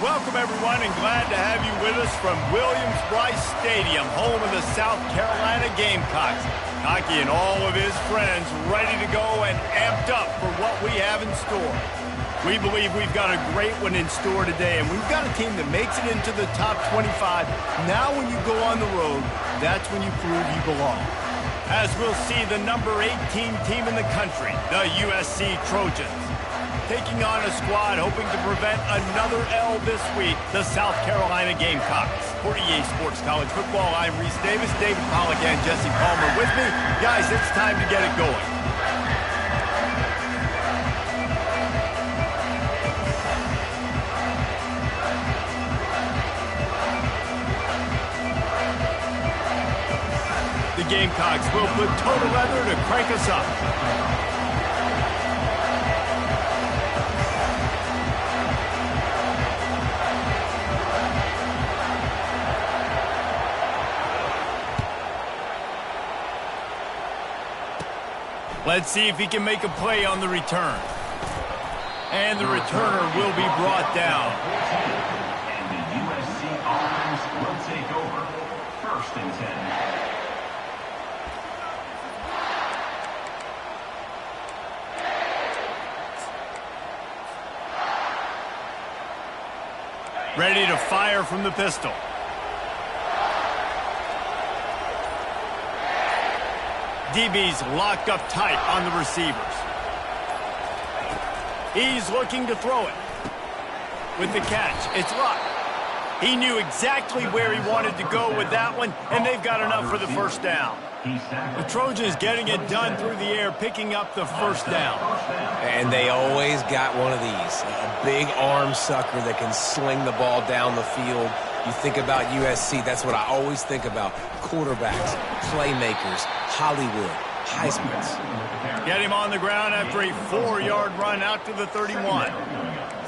Welcome, everyone, and glad to have you with us from Williams-Brice Stadium, home of the South Carolina Gamecocks. Hockey and all of his friends ready to go and amped up for what we have in store. We believe we've got a great one in store today, and we've got a team that makes it into the top 25. Now when you go on the road, that's when you prove you belong. As we'll see the number 18 team in the country, the USC Trojans, taking on a squad hoping to prevent another L this week, the South Carolina Gamecocks. For EA Sports College Football, I'm Reese Davis, David Pollack, and Jesse Palmer with me. Guys, it's time to get it going. The Gamecocks will put total leather to crank us up. Let's see if he can make a play on the return. And the returner will be brought down. And the USC offense will take over. 1st and 10. Ready to fire from the pistol. DB's locked up tight on the receivers. He's looking to throw it. With the catch, it's Luck. He knew exactly where he wanted to go with that one, and they've got enough for the first down. The Trojans getting it done through the air, picking up the first down. And they always got one of these, a big arm sucker that can sling the ball down the field. You think about USC, that's what I always think about. Quarterbacks, playmakers, Hollywood, Heismans. Get him on the ground after a 4-yard run out to the 31.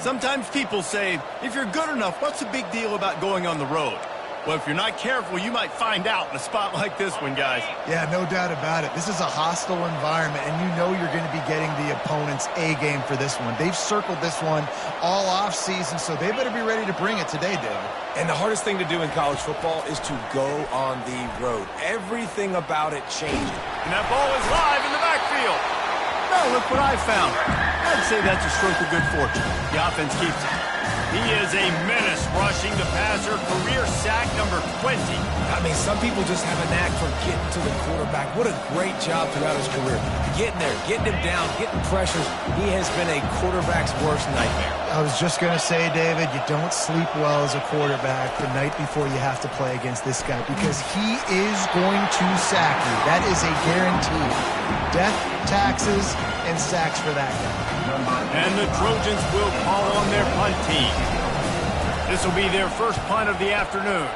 Sometimes people say, if you're good enough, what's the big deal about going on the road? Well, if you're not careful, you might find out in a spot like this one, guys. Yeah, no doubt about it. This is a hostile environment, and you know you're going to be getting the opponent's A-game for this one. They've circled this one all off-season, so they better be ready to bring it today, David. And the hardest thing to do in college football is to go on the road. Everything about it changes. And that ball is live in the backfield. Now look what I found. I'd say that's a stroke of good fortune. The offense keeps it. He is a menace rushing the passer, career sack number 20. I mean, some people just have a knack for getting to the quarterback. What a great job throughout his career. Getting there, getting him down, getting pressures. He has been a quarterback's worst nightmare. I was just going to say, David, you don't sleep well as a quarterback the night before you have to play against this guy because he is going to sack you. That is a guarantee. Death, taxes, and sacks for that guy. And the Trojans will call on their punt team. This will be their first punt of the afternoon.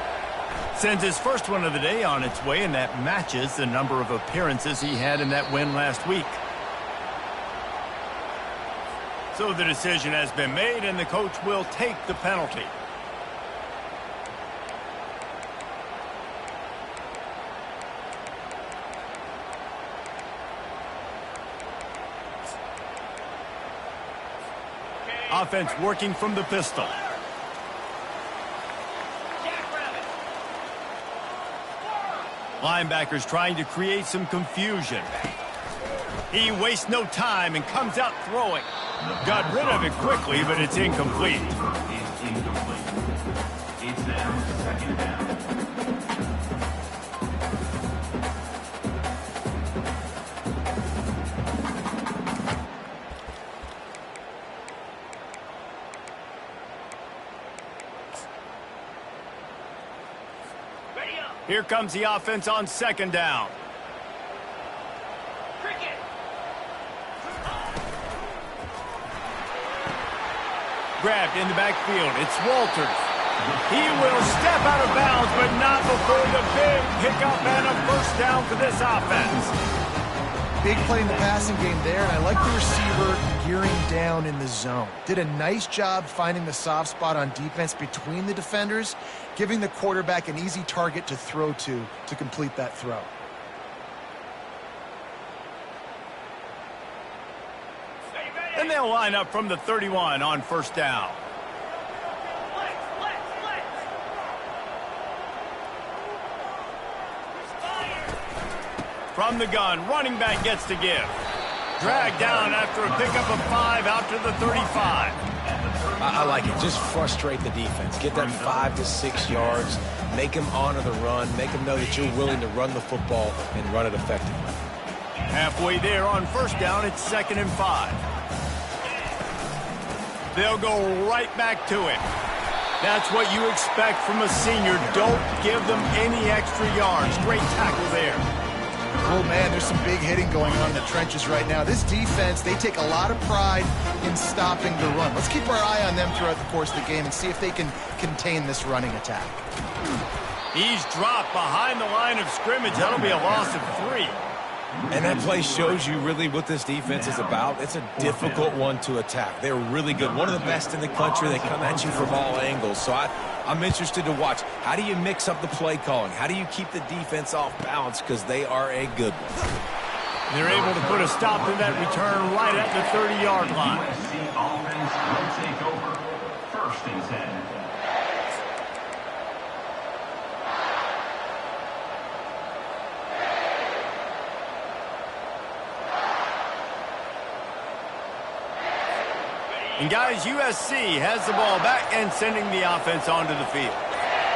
Sends his first one of the day on its way, and that matches the number of appearances he had in that win last week. So the decision has been made, and the coach will take the penalty. Offense working from the pistol. Linebackers trying to create some confusion. He wastes no time and comes out throwing. Got rid of it quickly, but it's incomplete. It's incomplete. It's now 2nd down. Here comes the offense on 2nd down. Grabbed in the backfield. It's Walters. He will step out of bounds, but not before the big pickup and a first down for this offense. Big play in the passing game there, and I like the receiver gearing down in the zone. Did a nice job finding the soft spot on defense between the defenders, giving the quarterback an easy target to throw to complete that throw. And they'll line up from the 31 on 1st down. From the gun, running back gets to give. Dragged down after a pickup of 5 out to the 35. I like it. Just frustrate the defense. Get that 5 to 6 yards. Make them honor the run. Make them know that you're willing to run the football and run it effectively. Halfway there on first down, it's 2nd and 5. They'll go right back to it. That's what you expect from a senior. Don't give them any extra yards. Great tackle there. Oh, man, there's some big hitting going on in the trenches right now. This defense, they take a lot of pride in stopping the run. Let's keep our eye on them throughout the course of the game and see if they can contain this running attack. He's dropped behind the line of scrimmage. That'll be a loss of 3. And that play shows you really what this defense is about. It's a difficult one to attack. They're really good. One of the best in the country. They come at you from all angles. So I'm interested to watch. How do you mix up the play calling? How do you keep the defense off balance? Because they are a good one. They're able to put a stop to that return right at the 30-yard line. USC offense will take over. 1st and 10. And guys, USC has the ball back and sending the offense onto the field.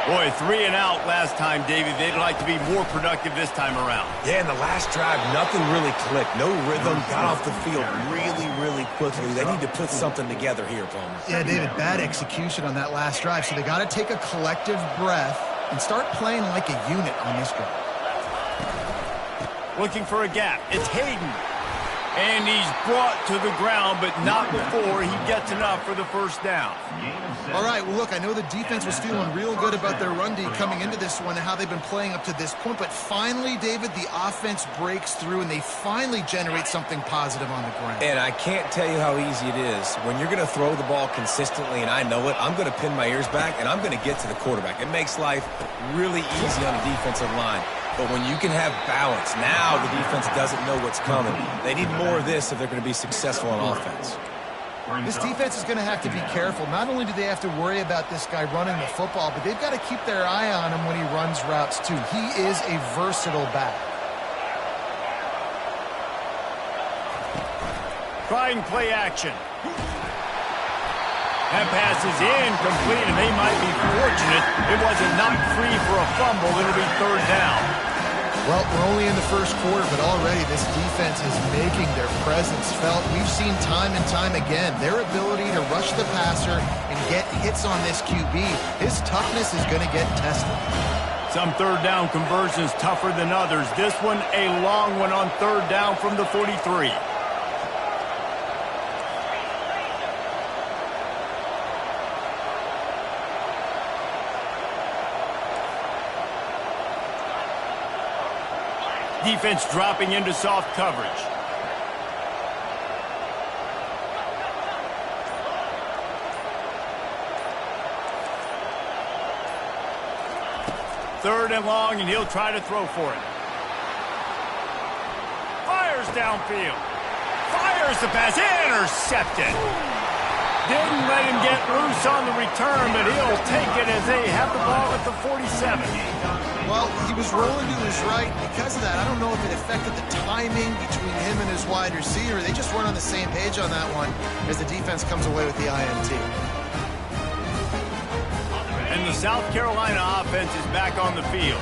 Boy, 3 and out last time, David. They'd like to be more productive this time around. Yeah, in the last drive, nothing really clicked. No rhythm. Got off the field really, really quickly. They need to put something together here, Palmer. Yeah, David, bad execution on that last drive. So they got to take a collective breath and start playing like a unit on this drive. Looking for a gap. It's Hayden. And he's brought to the ground, but not before he gets enough for the first down. All right, well, look, I know the defense was feeling real good about their run D coming into this one and how they've been playing up to this point, but finally, David, the offense breaks through and they finally generate something positive on the ground. And I can't tell you how easy it is. When you're going to throw the ball consistently, and I know it, I'm going to pin my ears back, and I'm going to get to the quarterback. It makes life really easy on the defensive line. But when you can have balance, now the defense doesn't know what's coming. They need more of this if they're going to be successful on offense. This defense is going to have to be careful. Not only do they have to worry about this guy running the football, but they've got to keep their eye on him when he runs routes too. He is a versatile back. Trying play action. That pass is incomplete, and they might be fortunate it wasn't knocked free for a fumble. It'll be 3rd down. Well, we're only in the first quarter, but already this defense is making their presence felt. We've seen time and time again their ability to rush the passer and get hits on this QB. His toughness is going to get tested. Some 3rd down conversions tougher than others. This one a long one on 3rd down from the 43. Defense dropping into soft coverage. Third and long, and he'll try to throw for it. Fires downfield. Fires the pass. Intercepted. Didn't let him get loose on the return, but he'll take it as they have the ball at the 47. Well, he was rolling to his right. Because of that, I don't know if it affected the timing between him and his wide receiver. They just weren't on the same page on that one as the defense comes away with the INT. And the South Carolina offense is back on the field.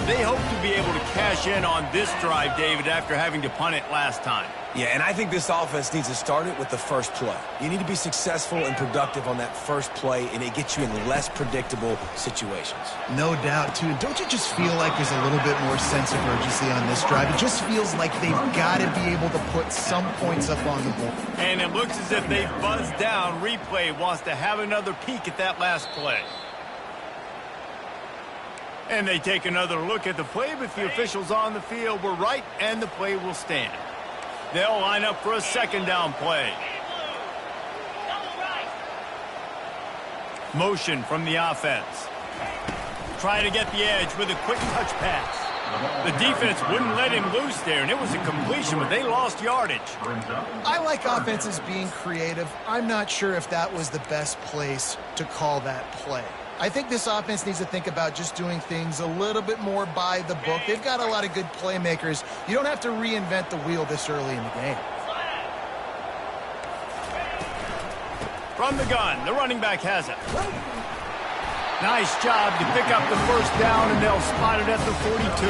They hope to be able to cash in on this drive, David, after having to punt it last time. Yeah, and I think this offense needs to start it with the first play. You need to be successful and productive on that first play, and it gets you in less predictable situations. No doubt, too. Don't you just feel like there's a little bit more sense of urgency on this drive? It just feels like they've got to be able to put some points up on the board. And it looks as if they buzzed down. Replay wants to have another peek at that last play. And they take another look at the play, but the officials on the field were right, and the play will stand. They'll line up for a 2nd down play. Motion from the offense. Trying to get the edge with a quick touch pass. The defense wouldn't let him loose there, and it was a completion, but they lost yardage. I like offenses being creative. I'm not sure if that was the best place to call that play. I think this offense needs to think about just doing things a little bit more by the book. They've got a lot of good playmakers. You don't have to reinvent the wheel this early in the game. From the gun, the running back has it. Nice job to pick up the first down, and they'll spot it at the 42.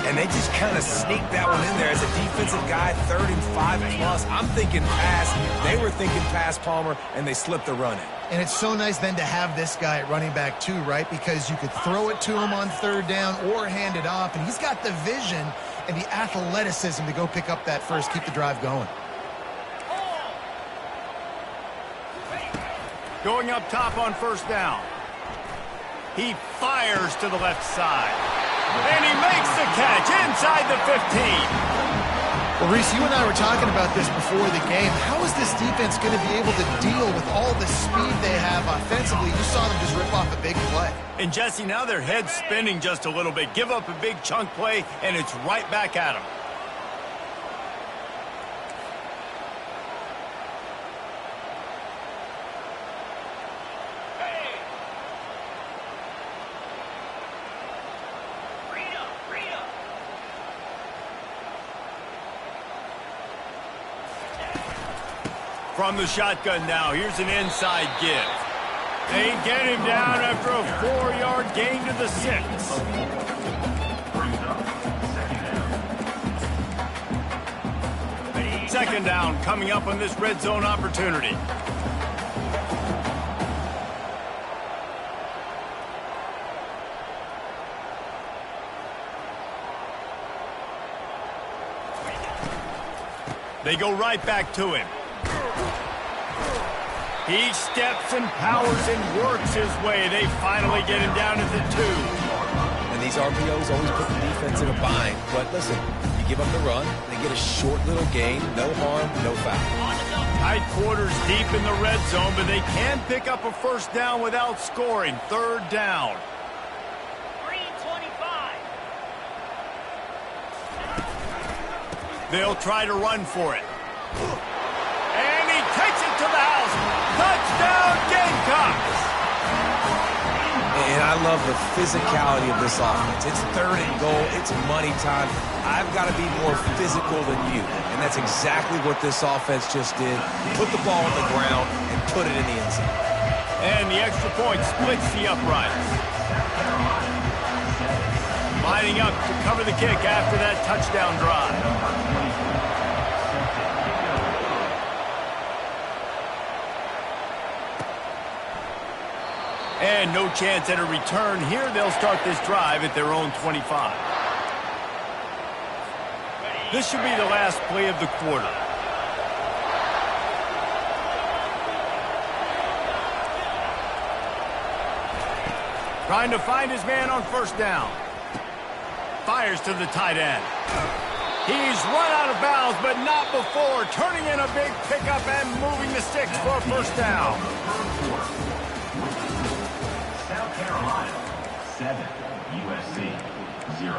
And they just kind of sneaked that one in there as a defensive guy, 3rd and 5+. I'm thinking pass. They were thinking pass, Palmer, and they slipped the run in. And it's so nice then to have this guy at running back too, right? Because you could throw it to him on 3rd down or hand it off, and he's got the vision and the athleticism to go pick up that first, keep the drive going. Going up top on first down. He fires to the left side. And he makes the catch inside the 15. Well, Reese, you and I were talking about this before the game. How is this defense going to be able to deal with all the speed they have offensively? You saw them just rip off a big play. And Jesse, now their head's spinning just a little bit. Give up a big chunk play, and it's right back at them. From the shotgun now, here's an inside give. They get him down after a 4-yard gain to the 6. Second down coming up on this red zone opportunity. They go right back to him. He steps and powers and works his way. They finally get him down at the 2. And these RPOs always put the defense in a bind. But listen, you give up the run, they get a short little gain, no harm, no foul. Tight quarters deep in the red zone, but they can pick up a first down without scoring. 3rd down. 3:25. They'll try to run for it. And he takes it to the house. Touchdown, Gamecocks! And I love the physicality of this offense. It's 3rd and goal. It's money time. I've got to be more physical than you. And that's exactly what this offense just did. Put the ball on the ground and put it in the end zone. And the extra point splits the uprights. Lining up to cover the kick after that touchdown drive. And no chance at a return here. They'll start this drive at their own 25. This should be the last play of the quarter. Trying to find his man on first down. Fires to the tight end. He's run out of bounds, but not before. Turning in a big pickup and moving the sticks for a first down. South Carolina, 7, USC, 0.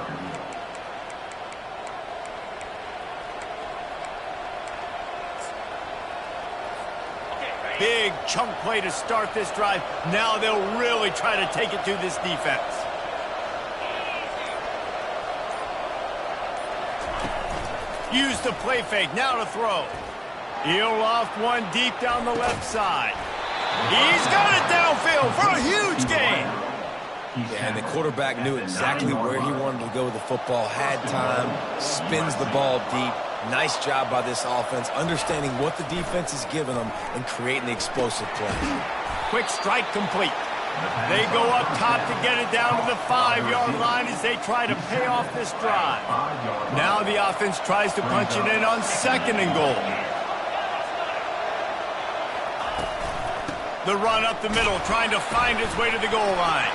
Big chunk play to start this drive. Now they'll really try to take it to this defense. Use the play fake, now to throw. He'll loft one deep down the left side. He's got it downfield for a huge gain. Yeah, and the quarterback knew exactly where he wanted to go with the football, had time, spins the ball deep. Nice job by this offense, understanding what the defense is giving them and creating the explosive play. Quick strike complete. They go up top to get it down to the 5-yard line as they try to pay off this drive. Now the offense tries to punch it in on 2nd and goal. The run up the middle, trying to find his way to the goal line.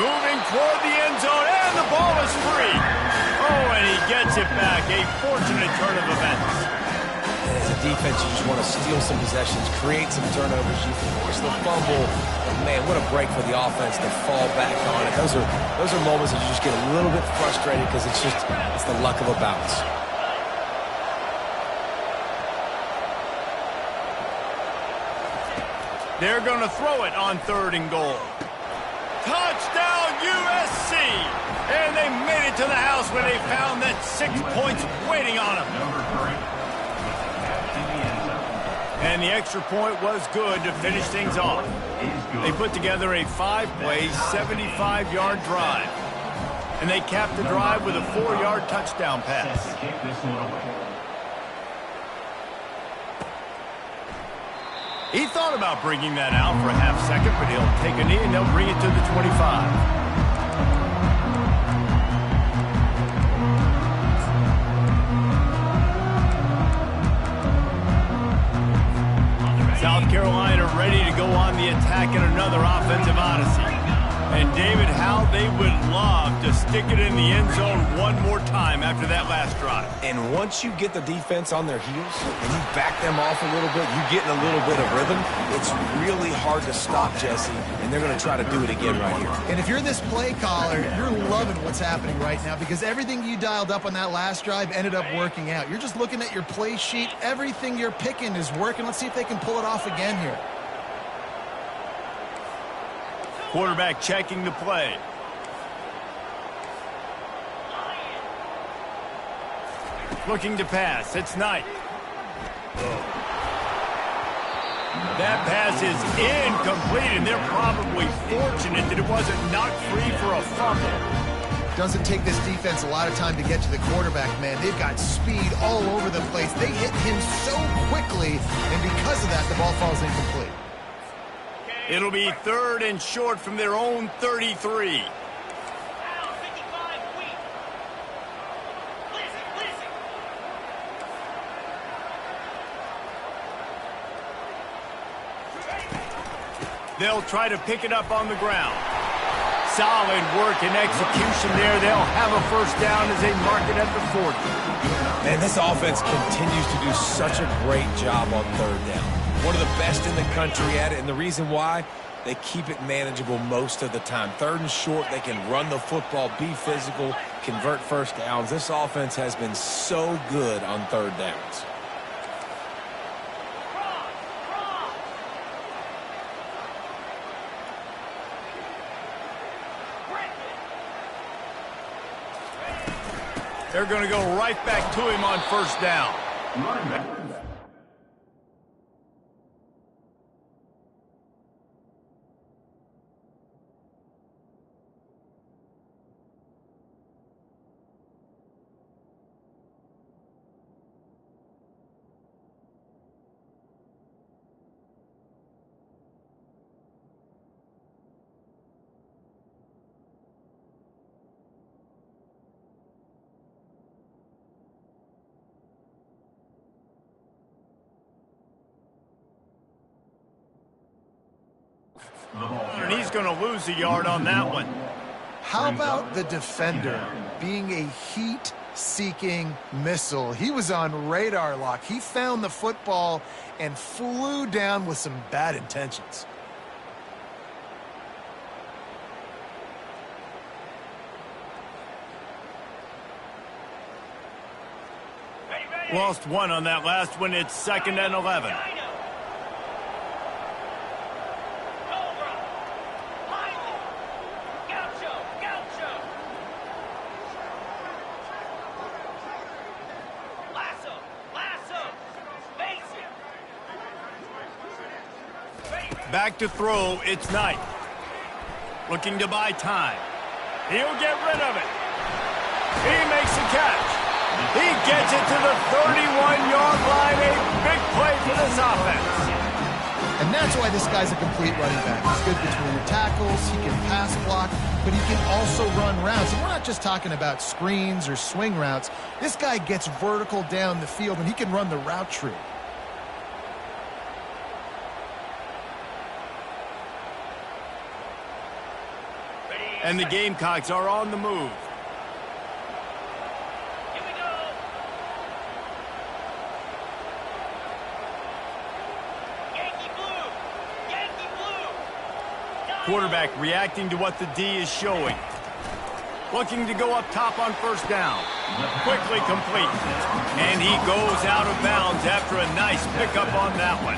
Moving toward the end zone, and the ball is free. Oh, and he gets it back. A fortunate turn of events. As a defense, you just want to steal some possessions, create some turnovers. You force the fumble. But man, what a break for the offense to fall back on it. Those are moments that you just get a little bit frustrated because it's the luck of a bounce. They're going to throw it on 3rd and goal. Touchdown, USC! And they made it to the house when they found that 6 points waiting on them. Number 3. In the end zone. And the extra point was good to finish things off. They put together a 5-play, 75-yard drive. And they capped the drive with a 4-yard touchdown pass. Set to kick this one away. He thought about bringing that out for a half second, but he'll take a knee and they'll bring it to the 25. South Carolina ready to go on the attack in another offensive odyssey. And David, how they would love to stick it in the end zone one more time after that last drive. And once you get the defense on their heels and you back them off a little bit, you get in a little bit of rhythm, it's really hard to stop, Jesse, and they're going to try to do it again right here. And if you're this play caller, you're loving what's happening right now because everything you dialed up on that last drive ended up working out. You're just looking at your play sheet. Everything you're picking is working. Let's see if they can pull it off again here. Quarterback checking the play. Looking to pass. It's Knight. That pass is incomplete, and they're probably fortunate that it wasn't knocked free for a fumble. Doesn't take this defense a lot of time to get to the quarterback, man. They've got speed all over the place. They hit him so quickly, and because of that, the ball falls incomplete. It'll be 3rd and short from their own 33. They'll try to pick it up on the ground. Solid work and execution there. They'll have a first down as they mark it at the 40. Man, this offense continues to do such a great job on 3rd down. One of the best in the country at it, and the reason why, they keep it manageable most of the time. 3rd and short, they can run the football, be physical, convert first downs. This offense has been so good on 3rd downs. They're going to go right back to him on first down. Running back. And he's going to lose a yard on that one. How about the defender being a heat-seeking missile? He was on radar lock. He found the football and flew down with some bad intentions. Lost one on that last one. It's 2nd and 11. Back to throw, it's Knight. Looking to buy time. He'll get rid of it. He makes the catch. He gets it to the 31-yard line. A big play for this offense. And that's why this guy's a complete running back. He's good between the tackles, he can pass block, but he can also run routes. And we're not just talking about screens or swing routes. This guy gets vertical down the field, and he can run the route tree. And the Gamecocks are on the move. Here we go. Yankee blue. Yankee blue. Quarterback reacting to what the D is showing. Looking to go up top on first down. Quickly complete. And he goes out of bounds after a nice pickup on that one.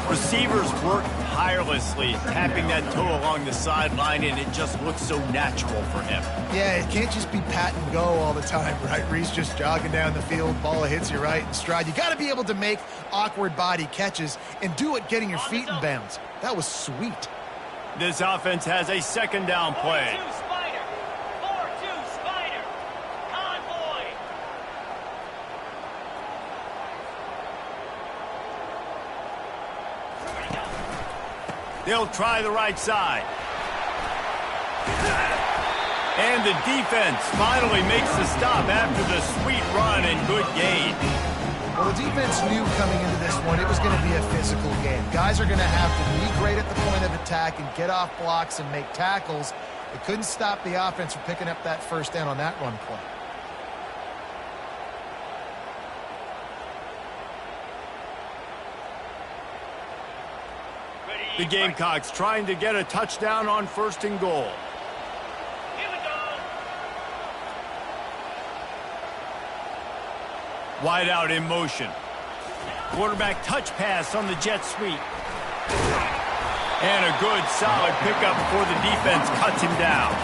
Receivers work tirelessly, tapping that toe along the sideline, and it just looks so natural for him. Yeah, it can't just be pat and go all the time, right? Reese just jogging down the field, ball hits you right in stride. You got to be able to make awkward body catches and do it getting your feet in bounds. That was sweet. This offense has a second down play. 4-2 Spider. 4-2 Spider. Convoy. They'll try the right side. And the defense finally makes the stop after the sweet run and good gain. Well, the defense knew coming into this one it was going to be a physical game. Guys are going to have to be great at the point of attack and get off blocks and make tackles. It couldn't stop the offense from picking up that first down on that run play. The Gamecocks trying to get a touchdown on 1st and goal. Here we go. Wide out in motion. Quarterback touch pass on the jet sweep. And a good solid pickup before the defense cuts him down.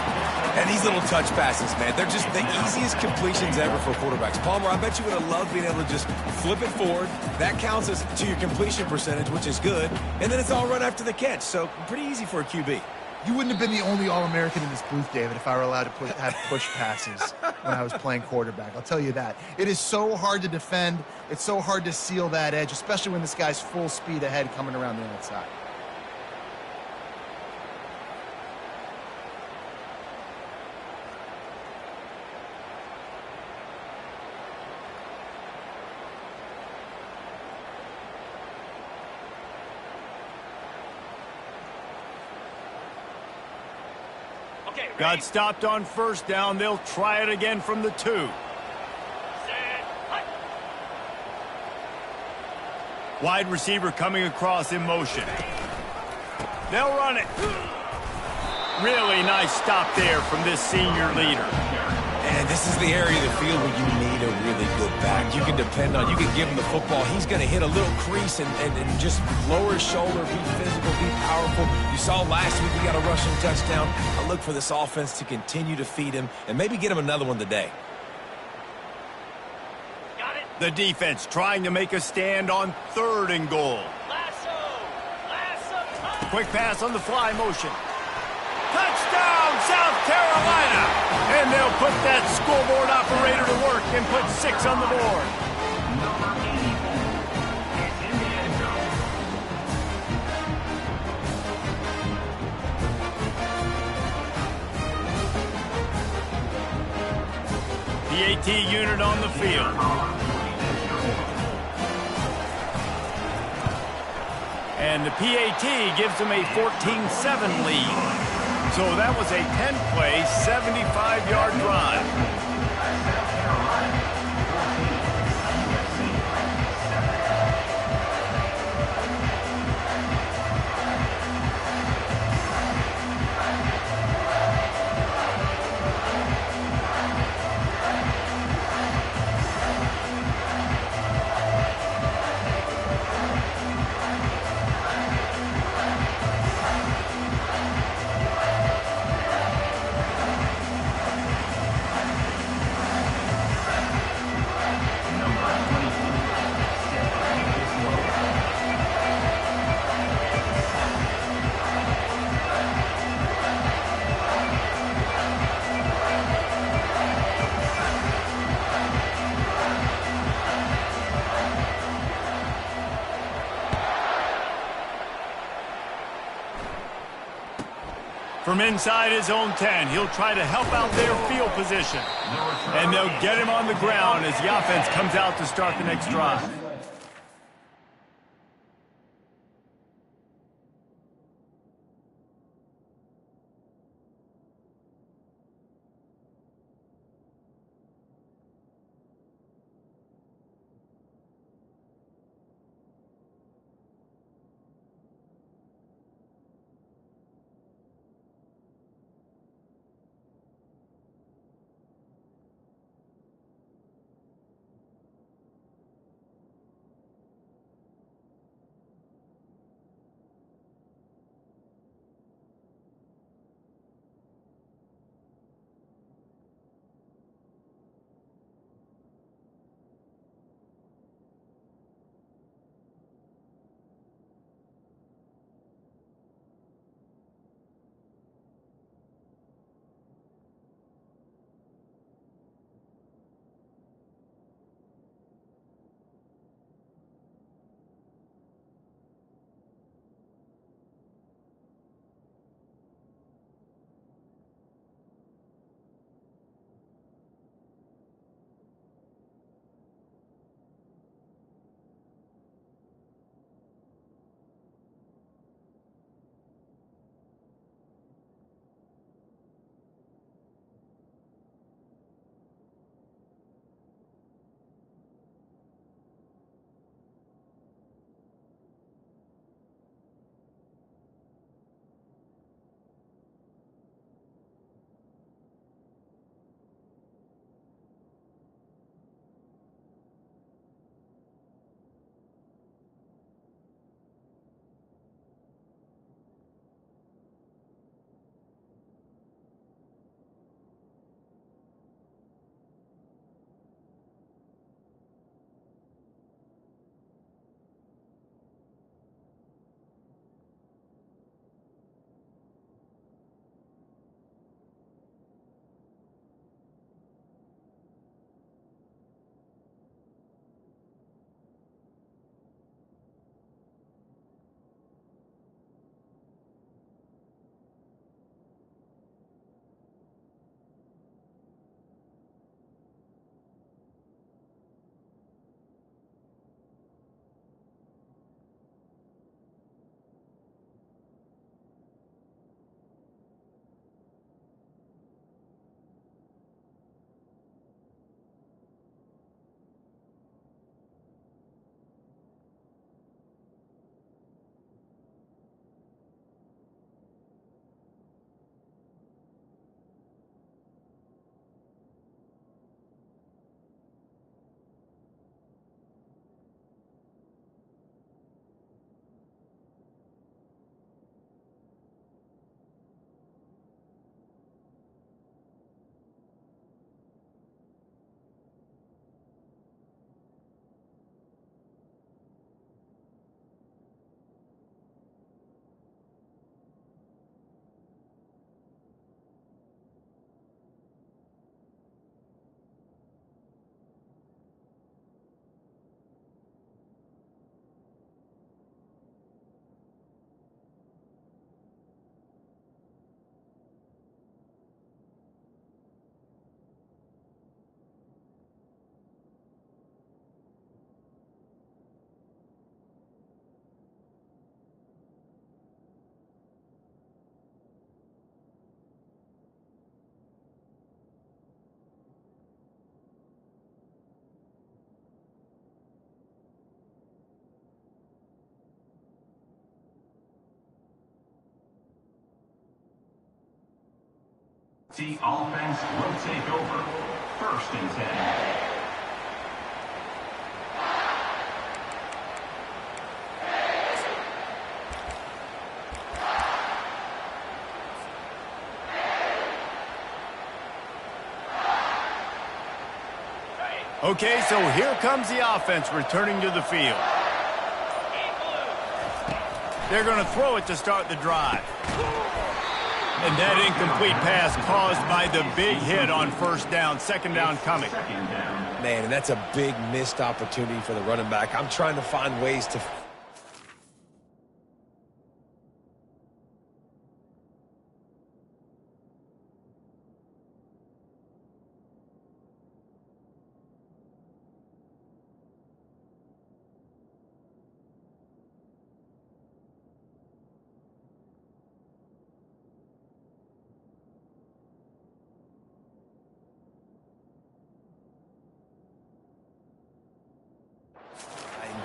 And these little touch passes, man, they're just the easiest completions ever for quarterbacks. Palmer, I bet you would have loved being able to just flip it forward. That counts as to your completion percentage, which is good. And then it's all run after the catch, so pretty easy for a QB. You wouldn't have been the only All-American in this booth, David, if I were allowed to have push passes when I was playing quarterback. I'll tell you that. It is so hard to defend. It's so hard to seal that edge, especially when this guy's full speed ahead coming around the outside. Okay, ready? Got stopped on 1st down. They'll try it again from the 2. Set. Hut. Wide receiver coming across in motion. They'll run it. Really nice stop there from this senior leader. And this is the area of the field where you need a really good back. You can depend on, you can give him the football. He's going to hit a little crease and just lower his shoulder, be physical, be powerful. You saw last week he got a rushing touchdown. I look for this offense to continue to feed him and maybe get him another one today. Got it. The defense trying to make a stand on 3rd and goal. Lasso. Lasso. Quick pass on the fly motion. Touchdown, South Carolina! And they'll put that scoreboard operator to work and put 6 on the board. Number 84 is in the end zone. PAT unit on the field. And the PAT gives them a 14-7 lead. So that was a 10-play, 75-yard drive. From inside his own 10, he'll try to help out their field position. And they'll get him on the ground as the offense comes out to start the next drive. The offense will take over. First and 10. Okay, so here comes the offense returning to the field. They're going to throw it to start the drive. And that incomplete pass caused by the big hit on first down. Second down coming. Man, and that's a big missed opportunity for the running back. I'm trying to find ways to...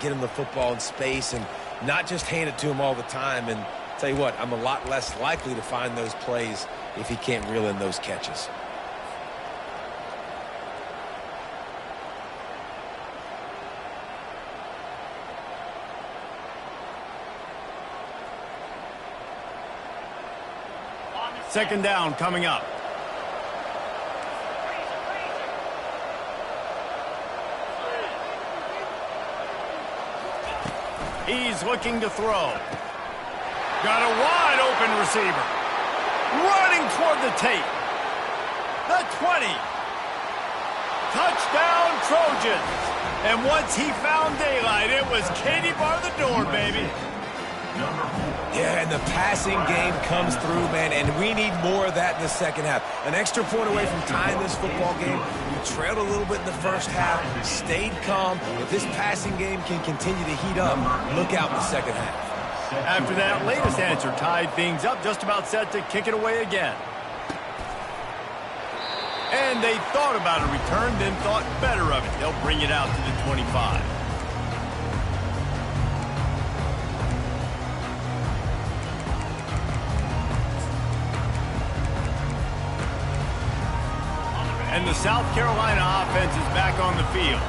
get him the football in space and not just hand it to him all the time. And tell you what, I'm a lot less likely to find those plays if he can't reel in those catches. Second down coming up. He's looking to throw. Got a wide open receiver. Running toward the tape. The 20. Touchdown Trojans. And once he found daylight, it was Katie bar the door, baby. Yeah, and the passing game comes through, man, and we need more of that in the second half. An extra point away from tying this football game. We trailed a little bit in the first half, stayed calm. If this passing game can continue to heat up, look out in the second half. After that latest answer tied things up, just about set to kick it away again. And they thought about a return, then thought better of it. They'll bring it out to the 25. And the South Carolina offense is back on the field.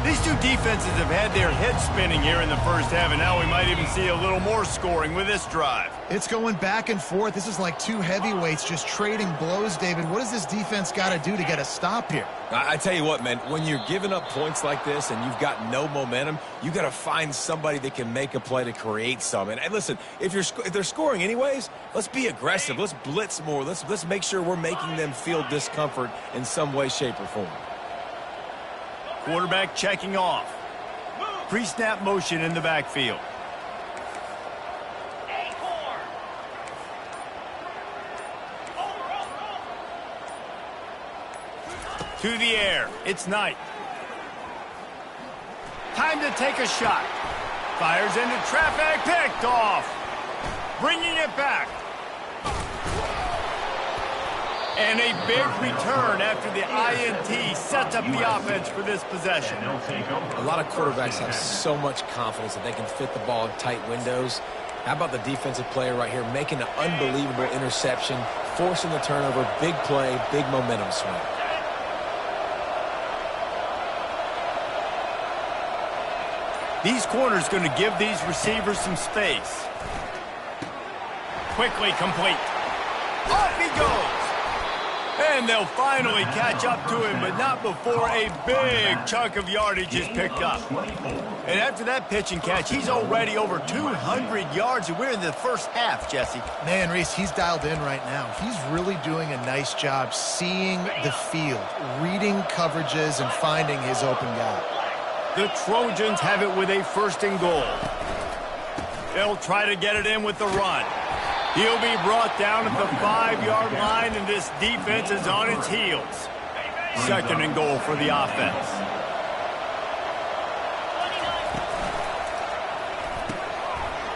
These two defenses have had their heads spinning here in the first half, and now we might even see a little more scoring with this drive. It's going back and forth. This is like two heavyweights just trading blows, David. What does this defense got to do to get a stop here? I tell you what, man, when you're giving up points like this and you've got no momentum, you got to find somebody that can make a play to create some. And listen, if they're scoring anyways, let's be aggressive. Let's blitz more. Let's make sure we're making them feel discomfort in some way, shape, or form. Quarterback checking off. Pre-snap motion in the backfield. To the air. It's Knight. Time to take a shot. Fires into traffic. Picked off. Bringing it back. And a big return after the INT sets up the offense for this possession. A lot of quarterbacks have so much confidence that they can fit the ball in tight windows. How about the defensive player right here making an unbelievable interception, forcing the turnover, big play, big momentum swing. These corners going to give these receivers some space. Quickly complete. Off he goes. And they'll finally catch up to him, but not before a big chunk of yardage is picked up. And after that pitch and catch, he's already over 200 yards, and we're in the first half, Jesse. Man, Reese, he's dialed in right now. He's really doing a nice job seeing the field, reading coverages, and finding his open guy. The Trojans have it with a first and goal. They'll try to get it in with the run. He'll be brought down at the 5-yard line, and this defense is on its heels. Second and goal for the offense.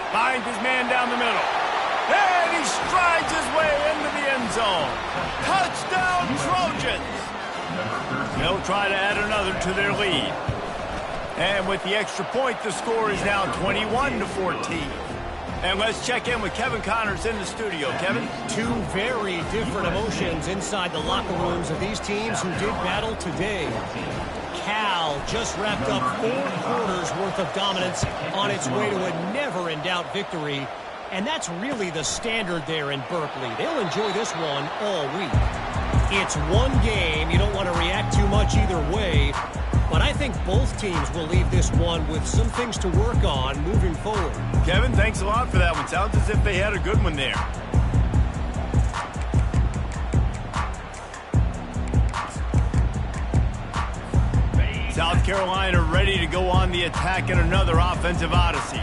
Finds his man down the middle. And he strides his way into the end zone. Touchdown, Trojans! They'll try to add another to their lead. And with the extra point, the score is now 21-14. And let's check in with Kevin Connors in the studio. Kevin? Two very different emotions inside the locker rooms of these teams who did battle today. Cal just wrapped up 4 quarters worth of dominance on its way to a never-in-doubt victory. And that's really the standard there in Berkeley. They'll enjoy this one all week. It's one game. You don't want to react too much either way. But I think both teams will leave this one with some things to work on moving forward. Kevin, thanks a lot for that one. Sounds as if they had a good one there. South Carolina ready to go on the attack in another offensive odyssey.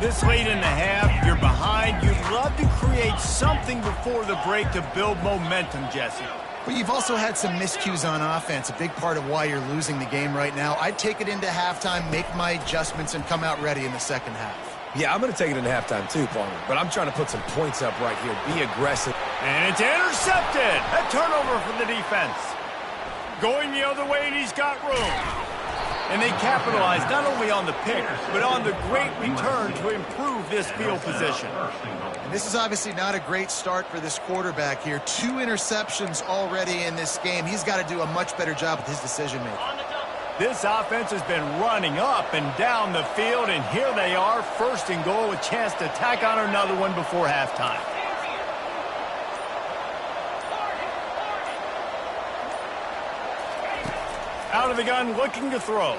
This late in the half, you're behind. You'd love to create something before the break to build momentum, Jesse. But you've also had some miscues on offense, a big part of why you're losing the game right now. I'd take it into halftime, make my adjustments, and come out ready in the second half. Yeah, I'm going to take it into halftime too, Palmer. But I'm trying to put some points up right here. Be aggressive. And it's intercepted. A turnover from the defense. Going the other way, and he's got room. And they capitalize not only on the pick, but on the great return to improve this field position. And this is obviously not a great start for this quarterback here. 2 interceptions already in this game. He's got to do a much better job with his decision-making. This offense has been running up and down the field, and here they are, 1st and goal, a chance to tack on another one before halftime. Out of the gun, looking to throw.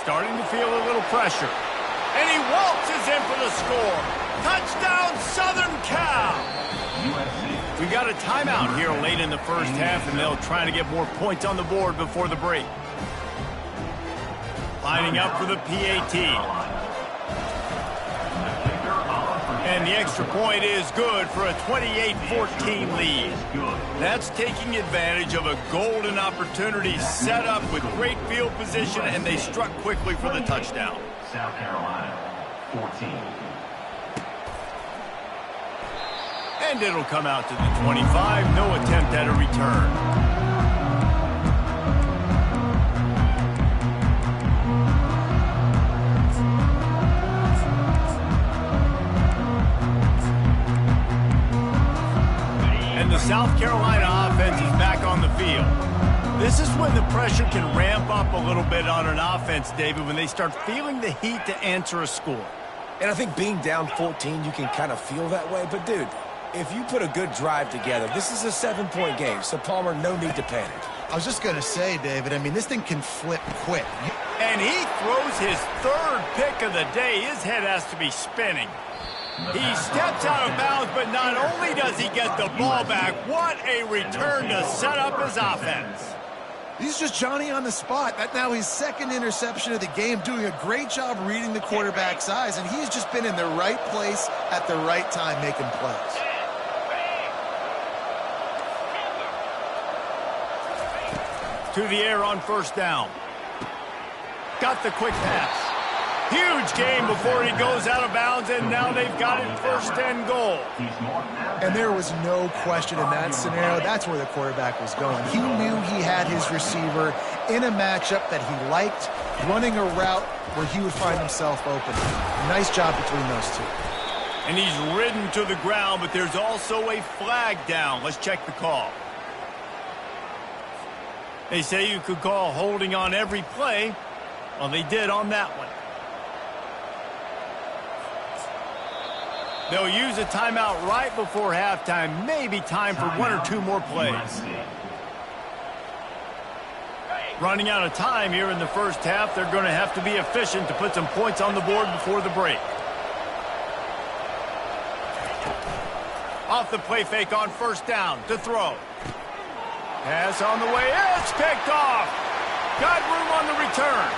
Starting to feel a little pressure. And he waltzes in for the score. Touchdown, Southern Cal! We got a timeout here late in the first half, and they'll try to get more points on the board before the break. Lining up for the PAT. And the extra point is good for a 28-14 lead. That's taking advantage of a golden opportunity set up with great field position, and they struck quickly for the touchdown. South Carolina, 14. And it'll come out to the 25. No attempt at a return. The South Carolina offense is back on the field. This is when the pressure can ramp up a little bit on an offense, David, when they start feeling the heat to answer a score. And I think being down 14, you can kind of feel that way. But, dude, if you put a good drive together, this is a 7-point game. So, Palmer, no need to panic. I was just going to say, David, I mean, this thing can flip quick. And he throws his 3rd pick of the day. His head has to be spinning. He steps out of bounds, but not only does he get the ball back, what a return to set up his offense. He's just Johnny on the spot. That's now his 2nd interception of the game, doing a great job reading the quarterback's eyes, and he's just been in the right place at the right time making plays. To the air on 1st down. Got the quick pass. Huge game before he goes out of bounds, and now they've got it 1st and goal. And there was no question in that scenario. That's where the quarterback was going. He knew he had his receiver in a matchup that he liked, running a route where he would find himself open. Nice job between those two. And he's ridden to the ground, but there's also a flag down. Let's check the call. They say you could call holding on every play. Well, they did on that one. They'll use a timeout right before halftime. Maybe time for 1 or 2 more plays. Running out of time here in the first half. They're going to have to be efficient to put some points on the board before the break. Off the play fake on 1st down to throw. Pass on the way. It's picked off. Got room on the return.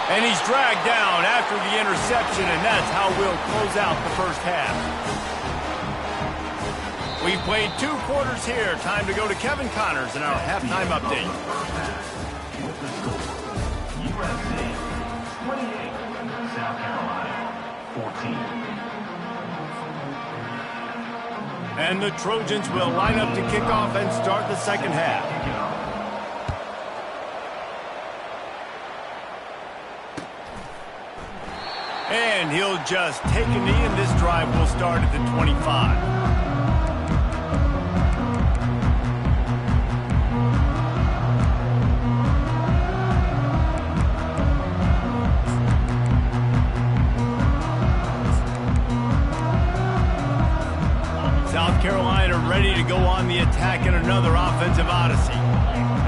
And he's dragged down after the interception, and that's how we'll close out the first half. We've played 2 quarters here. Time to go to Kevin Connors in our halftime update. With the score, USC 28, South Carolina 14. And the Trojans will line up to kick off and start the second half. And he'll just take a knee, and this drive will start at the 25. South Carolina ready to go on the attack in another offensive odyssey.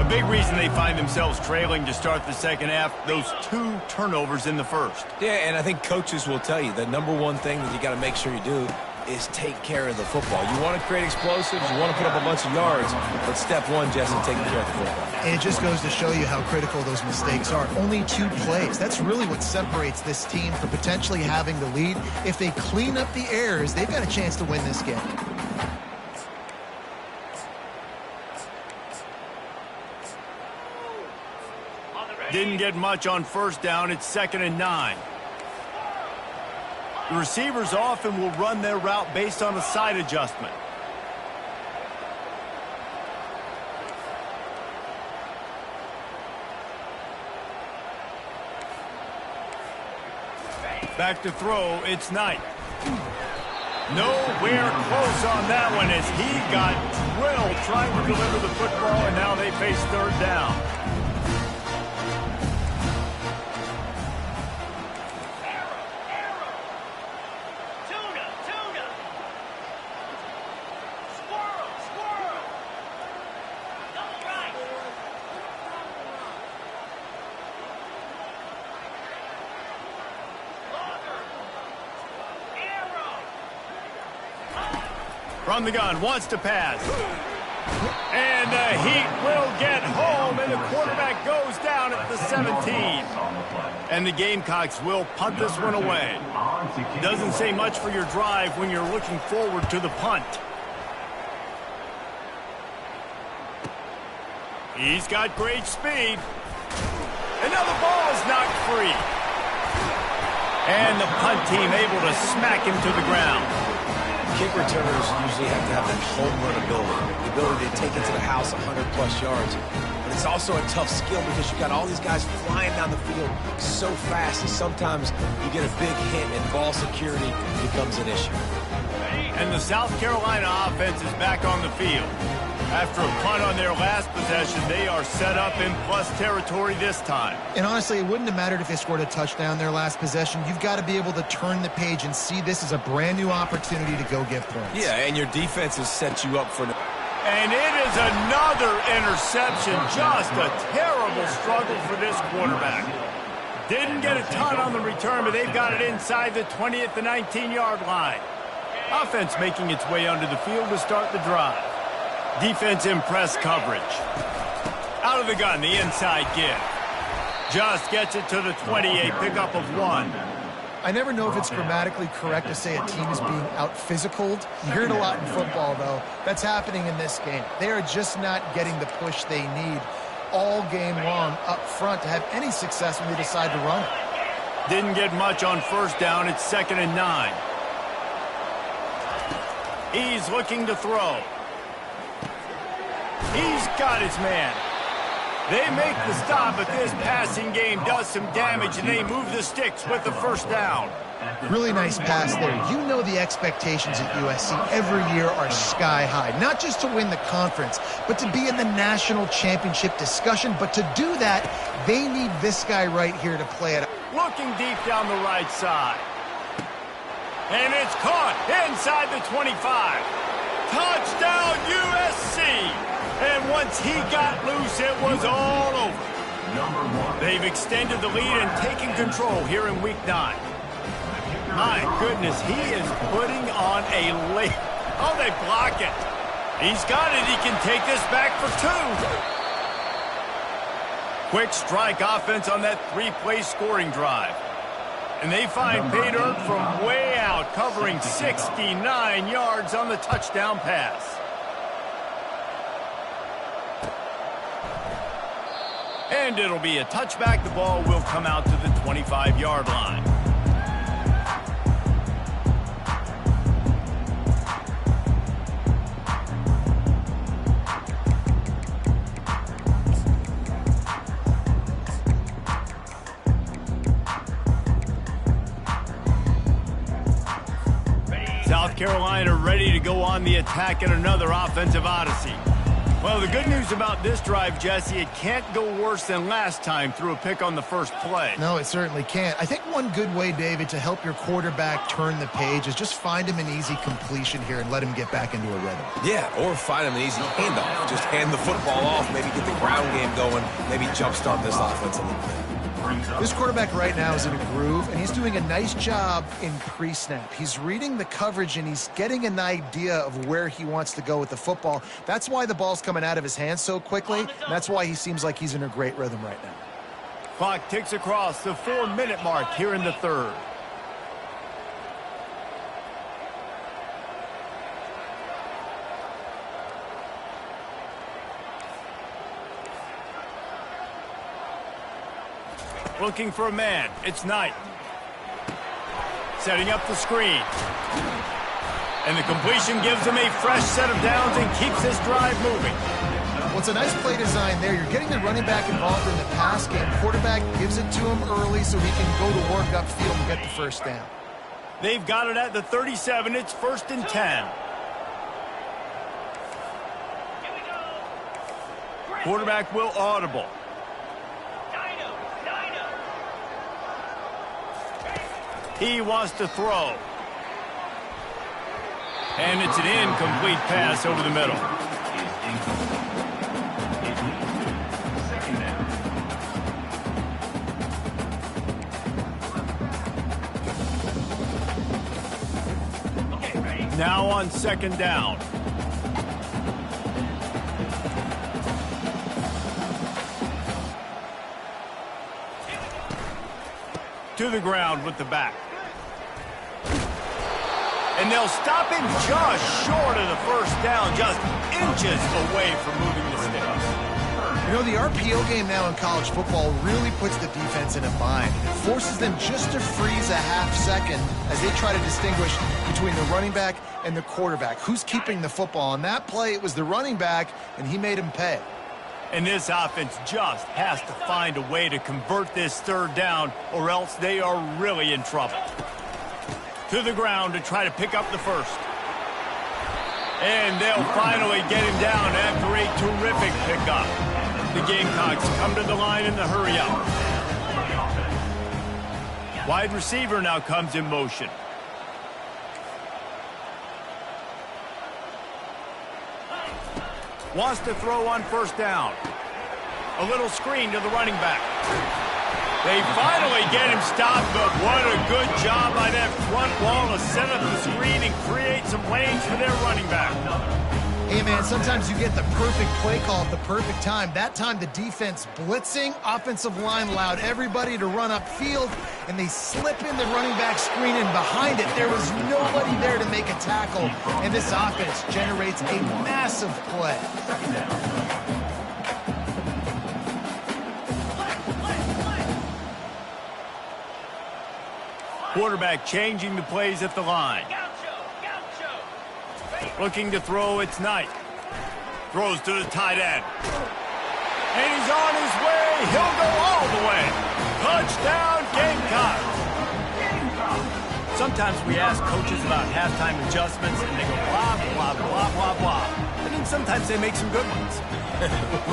A big reason they find themselves trailing to start the second half, those 2 turnovers in the first. Yeah, and I think coaches will tell you the number one thing that you got to make sure you do is take care of the football. You want to create explosives, you want to put up a bunch of yards, but step one, Jesse, taking care of the football. And it just goes to show you how critical those mistakes are. Only 2 plays. That's really what separates this team from potentially having the lead. If they clean up the errors, they've got a chance to win this game. Didn't get much on first down. It's 2nd and 9. The receivers often will run their route based on a side adjustment. Back to throw, it's Knight. Nowhere close on that one as he got drilled trying to deliver the football, and now they face 3rd down. From the gun, wants to pass. And the Heat will get home, and the quarterback goes down at the 17. And the Gamecocks will punt this one away. Doesn't say much for your drive when you're looking forward to the punt. He's got great speed. And now the ball is knocked free. And the punt team able to smack him to the ground. Kick returners usually have to have that home run ability, the ability to take it to the house 100-plus yards. But it's also a tough skill because you've got all these guys flying down the field so fast that sometimes you get a big hit and ball security becomes an issue. And the South Carolina offense is back on the field. After a punt on their last possession, they are set up in plus territory this time. And honestly, it wouldn't have mattered if they scored a touchdown their last possession. You've got to be able to turn the page and see this as a brand new opportunity to go get points. Yeah, and your defense has set you up for... And it is another interception. Just a terrible struggle for this quarterback. Didn't get a ton on the return, but they've got it inside the 20 at the 19-yard line. Offense making its way onto the field to start the drive. Defense in press coverage. Out of the gun, the inside give. Just gets it to the 28, pickup of 1. I never know if it's grammatically correct to say a team is being out-physicaled. You hear it a lot in football, though. That's happening in this game. They are just not getting the push they need all game long up front to have any success when they decide to run it. Didn't get much on first down. It's 2nd and 9. He's looking to throw. He's got his man. They make the stop, but this passing game does some damage, and they move the sticks with the first down. Really nice pass there. You know the expectations at USC every year are sky high. Not just to win the conference, but to be in the national championship discussion. But to do that, they need this guy right here to play it. Looking deep down the right side. And it's caught inside the 25. Touchdown USC! And once he got loose, it was all over. They've extended the lead and taken control here in Week 9. My goodness, he is putting on a late... Oh, they block it. He's got it. He can take this back for 2. Quick strike offense on that 3-play scoring drive. And they find Pay Dirt from way out, covering 69 yards on the touchdown pass. And it'll be a touchback. The ball will come out to the 25-yard line. Carolina ready to go on the attack in another offensive odyssey. Well, the good news about this drive, Jesse, it can't go worse than last time through a pick on the first play. No, it certainly can't. I think one good way, David, to help your quarterback turn the page is just find him an easy completion here and let him get back into a rhythm. Yeah, or find him an easy handoff. Just hand the football off, maybe get the ground game going, maybe jumpstart this offense a little bit. This quarterback right now is in a groove, and he's doing a nice job in pre-snap. He's reading the coverage, and he's getting an idea of where he wants to go with the football. That's why the ball's coming out of his hands so quickly, and that's why he seems like he's in a great rhythm right now. Clock ticks across the 4-minute mark here in the third. Looking for a man. It's Knight. Setting up the screen. And the completion gives him a fresh set of downs and keeps this drive moving. Well, it's a nice play design there. You're getting the running back involved in the pass game. Quarterback gives it to him early so he can go to work upfield and get the first down. They've got it at the 37. It's 1st and 10. Quarterback will audible. He wants to throw. And it's an incomplete pass over the middle. Now on 2nd down. To the ground with the back. And they'll stop him just short of the first down, just inches away from moving the sticks. You know, the RPO game now in college football really puts the defense in a bind. It forces them just to freeze a half second as they try to distinguish between the running back and the quarterback. Who's keeping the football? On that play, it was the running back, and he made him pay. And this offense just has to find a way to convert this 3rd down, or else they are really in trouble. To the ground to try to pick up the first. And they'll finally get him down after a terrific pickup. The Gamecocks come to the line in the hurry-up. Wide receiver now comes in motion. Wants to throw on 1st down. A little screen to the running back. They finally get him stopped, but what a good job by that front wall to set up the screen and create some lanes for their running back. Hey, man, sometimes you get the perfect play call at the perfect time. That time, the defense blitzing, offensive line allowed everybody to run upfield, and they slip in the running back screen, and behind it, there was nobody there to make a tackle, and this offense generates a massive play. Quarterback changing the plays at the line. Looking to throw, it's Knight. Throws to the tight end. And he's on his way. He'll go all the way. Touchdown, Gamecocks. Sometimes we ask coaches about halftime adjustments, and they go blah, blah, blah, blah, blah. And then sometimes they make some good ones.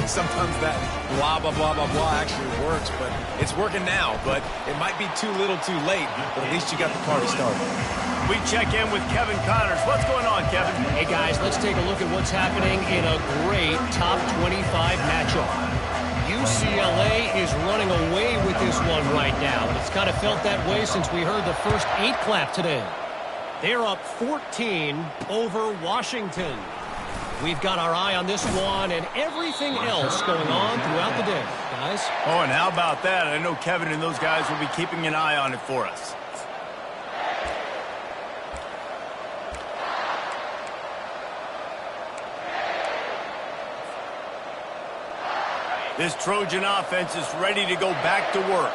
Sometimes that blah, blah, blah, blah, blah actually works, but it's working now. But it might be too little too late, but at least you got the party started. We check in with Kevin Connors. What's going on, Kevin? Hey, guys, let's take a look at what's happening in a great top 25 matchup. UCLA is running away with this one right now, and it's kind of felt that way since we heard the first 8 clap today. They're up 14 over Washington. We've got our eye on this one and everything else going on throughout the day, guys. Oh, and how about that? I know Kevin and those guys will be keeping an eye on it for us. This Trojan offense is ready to go back to work.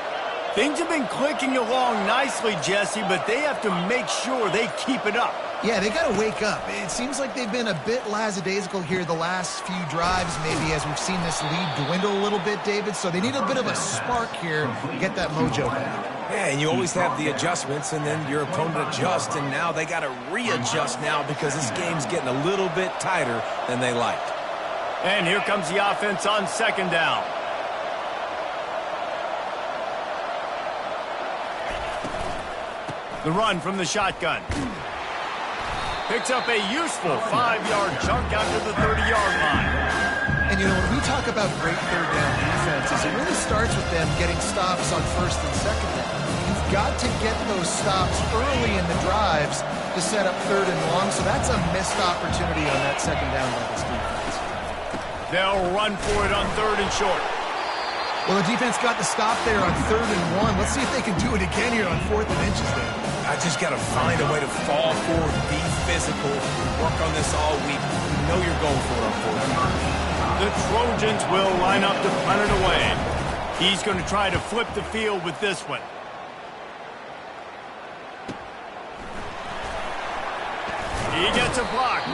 Things have been clicking along nicely, Jesse, but they have to make sure they keep it up. Yeah, they got to wake up. It seems like they've been a bit lackadaisical here the last few drives, maybe, as we've seen this lead dwindle a little bit, David. So they need a bit of a spark here to get that mojo back. Yeah, and you always have the adjustments, and then your opponent adjusts, and now they got to readjust now because this game's getting a little bit tighter than they liked. And here comes the offense on second down. The run from the shotgun. Picks up a useful 5-yard chunk out to the 30-yard line. And, you know, when we talk about great third down defenses, it really starts with them getting stops on first and second down. You've got to get those stops early in the drives to set up third and long, so that's a missed opportunity on that second down by this defense. They'll run for it on third and short. Well, the defense got the stop there on 3rd and 1. Let's see if they can do it again here on 4th and inches there. I just got to find a way to fall forward, be physical, work on this all week. You know you're going for it on 4th down. The Trojans will line up to punt it away. He's going to try to flip the field with this one. He gets a block.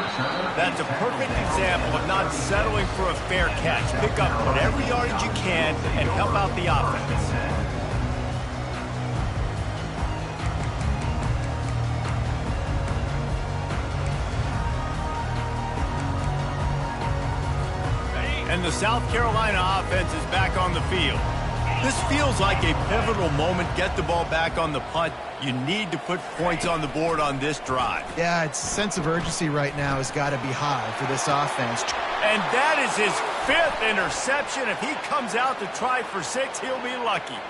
That's a perfect example of not settling for a fair catch. Pick up whatever yardage you can and help out the offense. And the South Carolina offense is back on the field. This feels like a pivotal moment. Get the ball back on the punt. You need to put points on the board on this drive. Yeah, its sense of urgency right now has got to be high for this offense. And that is his 5th interception. If he comes out to try for 6, he'll be lucky.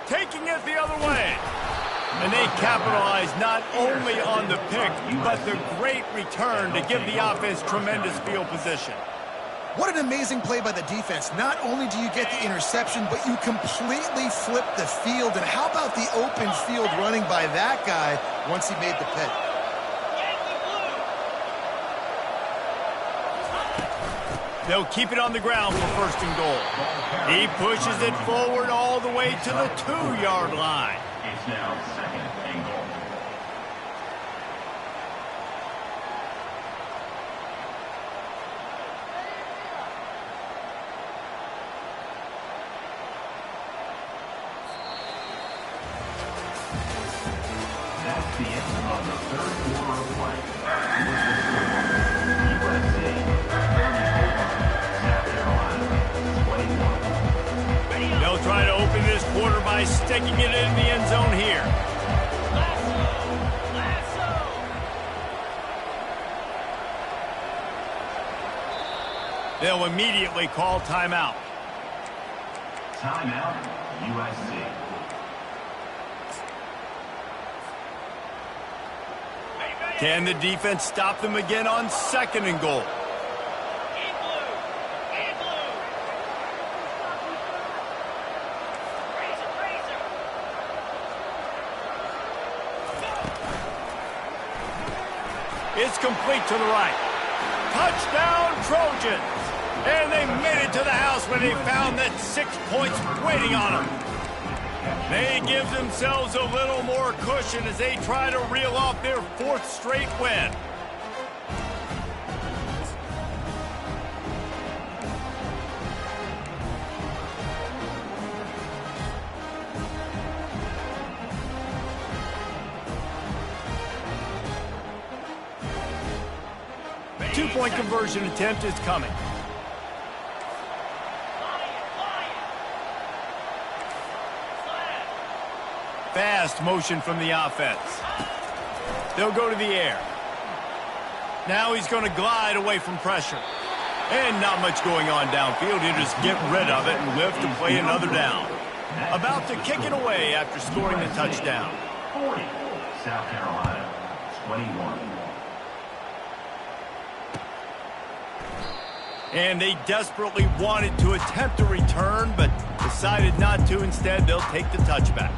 Taking it the other way. And they capitalize not only on the pick, but the great return to give the offense tremendous field position. What an amazing play by the defense. Not only do you get the interception, but you completely flip the field. And how about the open field running by that guy once he made the pick? They'll keep it on the ground for 1st and goal. He pushes it forward all the way to the 2-yard line. It's now 2nd and goal. That's the end of the 3rd quarter of play. USC 34, South Carolina 21. They'll try to open this quarter by sticking it in the end zone here. They'll immediately call timeout. Timeout, USC. Can the defense stop them again on 2nd and goal? It's complete to the right. Touchdown, Trojans! And they made it to the house when they found that 6 points waiting on them. They give themselves a little more cushion as they try to reel off their 4th straight win. Two-point conversion attempt is coming. Fast motion from the offense. They'll go to the air. Now he's going to glide away from pressure. And not much going on downfield. He'll just get rid of it and live to play another down. About to kick it away after scoring the touchdown. 40, South Carolina 21. And they desperately wanted to attempt a return, but decided not to. Instead, they'll take the touchback.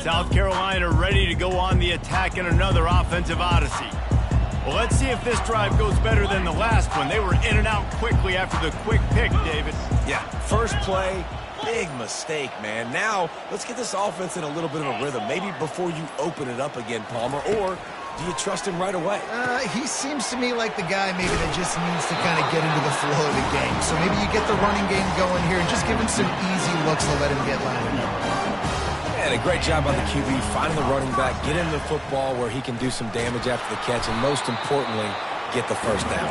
South Carolina ready to go on the attack in another offensive odyssey. Well, let's see if this drive goes better than the last one. They were in and out quickly after the quick pick, David. Yeah, first play, big mistake, man. Now, let's get this offense in a little bit of a rhythm. Maybe before you open it up again, Palmer, or do you trust him right away? He seems to me like the guy maybe that just needs to kind of get into the flow of the game. So maybe you get the running game going here and just give him some easy looks to let him get landed. And a great job by the QB, finding the running back, get him the football where he can do some damage after the catch, and most importantly, get the first down.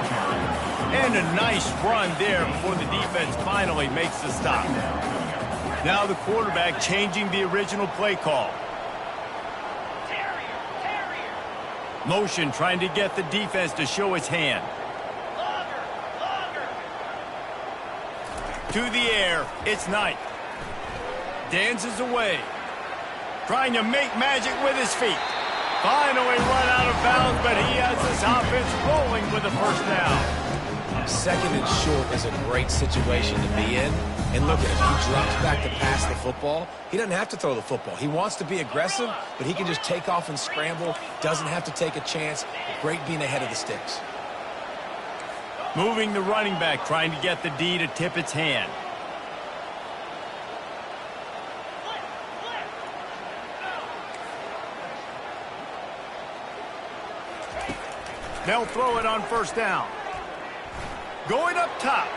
And a nice run there before the defense finally makes the stop. Now the quarterback changing the original play call. Motion trying to get the defense to show its hand. To the air, it's Knight. Dances away. Trying to make magic with his feet. Finally run out of bounds, but he has this offense rolling with a first down. Second and short is a great situation to be in. And look at him. He drops back to pass the football. He doesn't have to throw the football. He wants to be aggressive, but he can just take off and scramble. Doesn't have to take a chance. Great being ahead of the sticks. Moving the running back, trying to get the D to tip its hand. They'll throw it on first down. Going up top.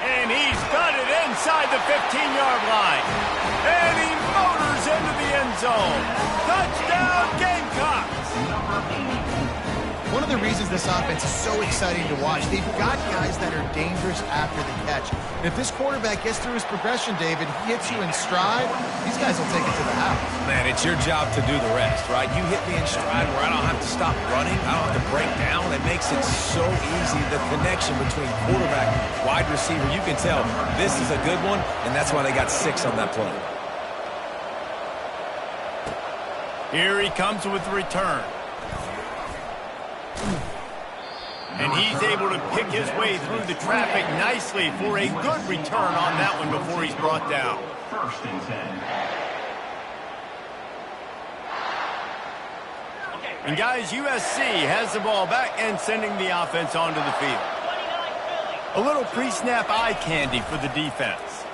And he's got it inside the 15-yard line. And he motors into the end zone. Touchdown, Gamecocks! One of the reasons this offense is so exciting to watch, they've got guys that are dangerous after the catch. And if this quarterback gets through his progression, David, he hits you in stride, these guys will take it to the house. Man, it's your job to do the rest, right? You hit me in stride where I don't have to stop running. I don't have to break down. It makes it so easy. The connection between quarterback and wide receiver, you can tell this is a good one, and that's why they got 6 on that play. Here he comes with the return. And he's able to pick his way through the traffic nicely for a good return on that one before he's brought down. First and 10. And guys, USC has the ball back and sending the offense onto the field. A little pre-snap eye candy for the defense.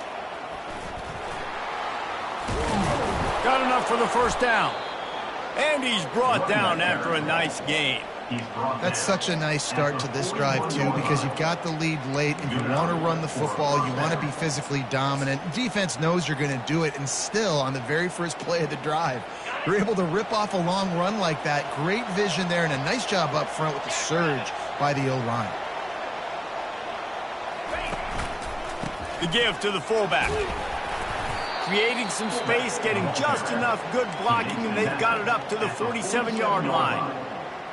Got enough for the first down. And he's brought down after a nice gain. That's such a nice start to this drive, too, because you've got the lead late, and you want to run the football. You want to be physically dominant. Defense knows you're going to do it, and still, on the very first play of the drive, you're able to rip off a long run like that. Great vision there, and a nice job up front with the surge by the O-line. The give to the fullback. Creating some space, getting just enough good blocking, and they've got it up to the 47-yard line.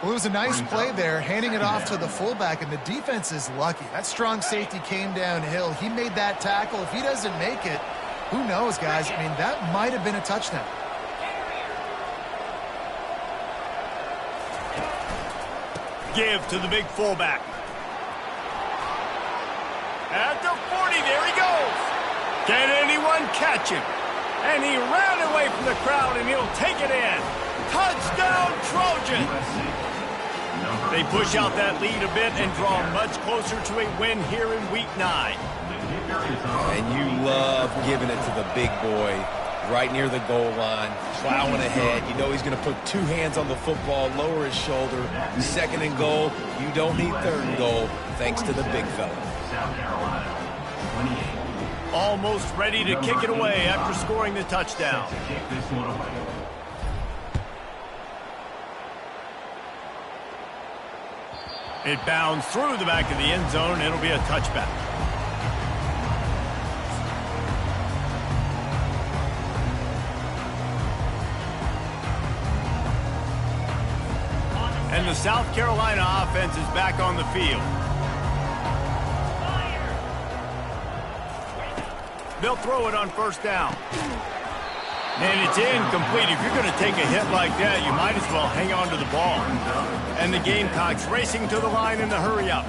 Well, it was a nice play there, handing it off to the fullback, and the defense is lucky. That strong safety came downhill. He made that tackle. If he doesn't make it, who knows, guys? I mean, that might have been a touchdown. Give to the big fullback. At the 40, there he goes. Can anyone catch him? And he ran away from the crowd, and he'll take it in. Touchdown, Trojans! They push out that lead a bit and draw much closer to a win here in Week 9. And you love giving it to the big boy right near the goal line, plowing ahead. You know he's going to put 2 hands on the football, lower his shoulder. Second and goal, you don't need third and goal, thanks to the big fella. South Carolina, 28. Almost ready to kick it away after scoring the touchdown. To kick this one away. It bounds through the back of the end zone. It'll be a touchback. And the South Carolina offense is back on the field. They'll throw it on first down. And it's incomplete. If you're going to take a hit like that, you might as well hang on to the ball. And the Gamecocks racing to the line in the hurry-up.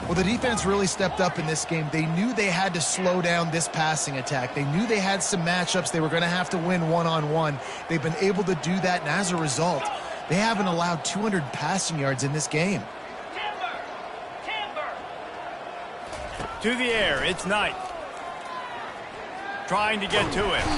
Well, the defense really stepped up in this game. They knew they had to slow down this passing attack. They knew they had some matchups they were going to have to win one-on-one. They've been able to do that, and as a result, They haven't allowed 200 passing yards in this game. Timber! To the air, it's Knight. Trying to get to him.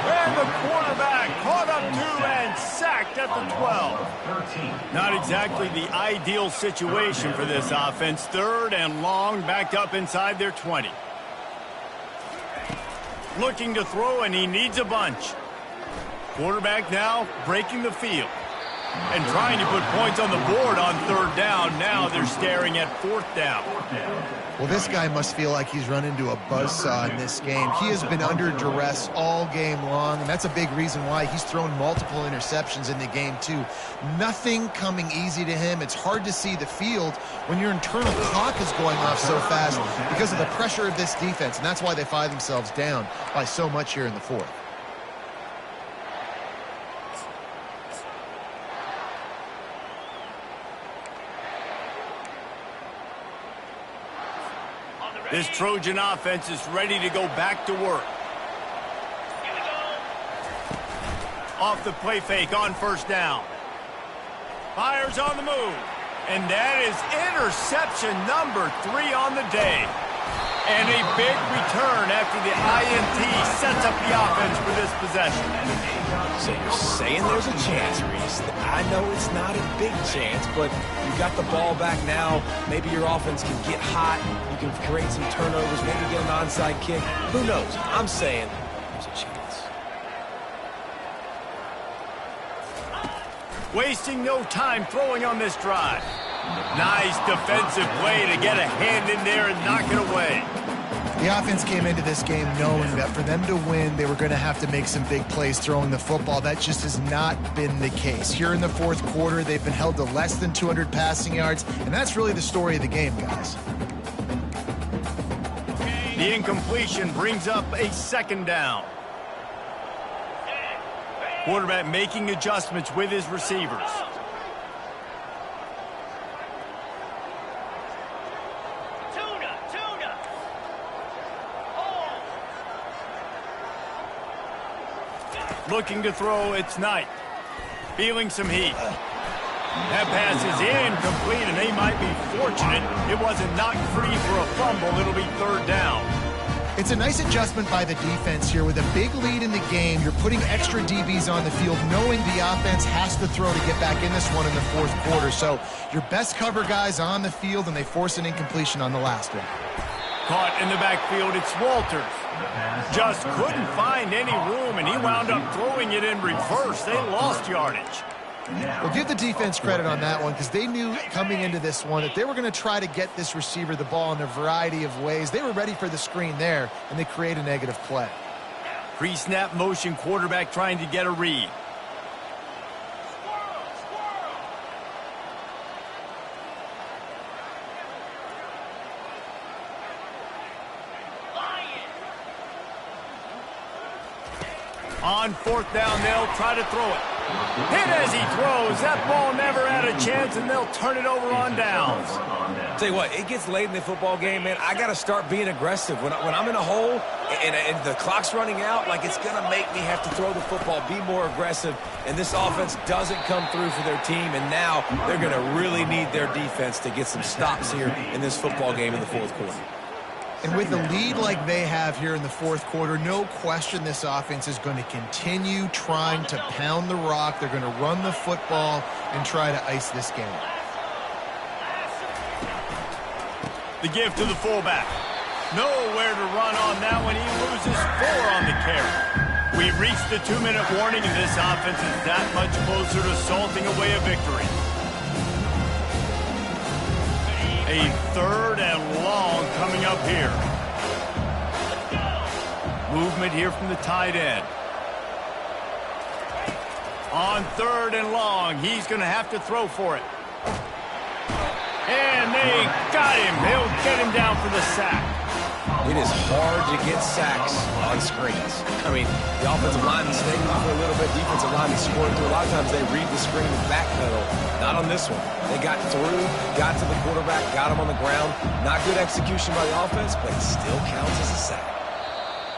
And the quarterback caught up to and sacked at the 12. Not exactly the ideal situation for this offense. 3rd and long, backed up inside their 20. Looking to throw, and he needs a bunch. Quarterback now breaking the field and trying to put points on the board on 3rd down. Now they're staring at 4th down. Well, this guy must feel like he's run into a buzzsaw in this game. He has been under duress all game long, and that's a big reason why he's thrown multiple interceptions in the game, too. Nothing coming easy to him. It's hard to see the field when your internal clock is going off so fast because of the pressure of this defense, and that's why they find themselves down by so much here in the 4th. This Trojan offense is ready to go back to work. Here we go. Off the play fake on 1st down. Fires on the move. And that is interception number 3 on the day. And a big return after the INT sets up the offense for this possession. So you're saying there's a chance, Reese. I know it's not a big chance, but you got the ball back now. Maybe your offense can get hot. You can create some turnovers, maybe get an onside kick. Who knows? I'm saying there's a chance. Wasting no time throwing on this drive. Nice defensive play to get a hand in there and knock it away. The offense came into this game knowing that for them to win, they were going to have to make some big plays throwing the football. That just has not been the case. Here in the 4th quarter, they've been held to less than 200 passing yards, and that's really the story of the game, guys. The incompletion brings up a 2nd down. Quarterback making adjustments with his receivers. Looking to throw, it's Knight. Feeling some heat. That pass is incomplete, and they might be fortunate it wasn't knocked free for a fumble. It'll be 3rd down. It's a nice adjustment by the defense here. With a big lead in the game, you're putting extra DBs on the field, knowing the offense has to throw to get back in this one in the 4th quarter. So your best cover guys on the field, and they force an incompletion on the last one. Caught in the backfield, it's Walters. Just couldn't find any room, and he wound up throwing it in reverse. They lost yardage. Well, give the defense credit on that one because they knew coming into this one that they were going to try to get this receiver the ball in a variety of ways. They were ready for the screen there, and they create a negative play. Pre-snap motion, quarterback trying to get a read. On 4th down, they'll try to throw it. Hit as he throws. That ball never had a chance, and they'll turn it over on downs. Tell you what, it gets late in the football game, man. I got to start being aggressive. When I'm in a hole and the clock's running out, like it's going to make me have to throw the football, be more aggressive, and this offense doesn't come through for their team, and now they're going to really need their defense to get some stops here in this football game in the 4th quarter. And with a lead like they have here in the 4th quarter, no question this offense is going to continue trying to pound the rock. They're going to run the football and try to ice this game. The give to the fullback. Nowhere to run on that one. He loses 4 on the carry. We reached the 2-minute warning, and this offense is that much closer to salting away a victory. A 3rd and long coming up here. Movement here from the tight end. On 3rd and long, he's going to have to throw for it. And they got him. They'll get him down for the sack. It is hard to get sacks on screens. I mean, the offensive lineman staying for a little bit, defensive lineman scoring through. A lot of times they read the screen and backpedal. Not on this one. They got through, got to the quarterback, got him on the ground. Not good execution by the offense, but it still counts as a sack.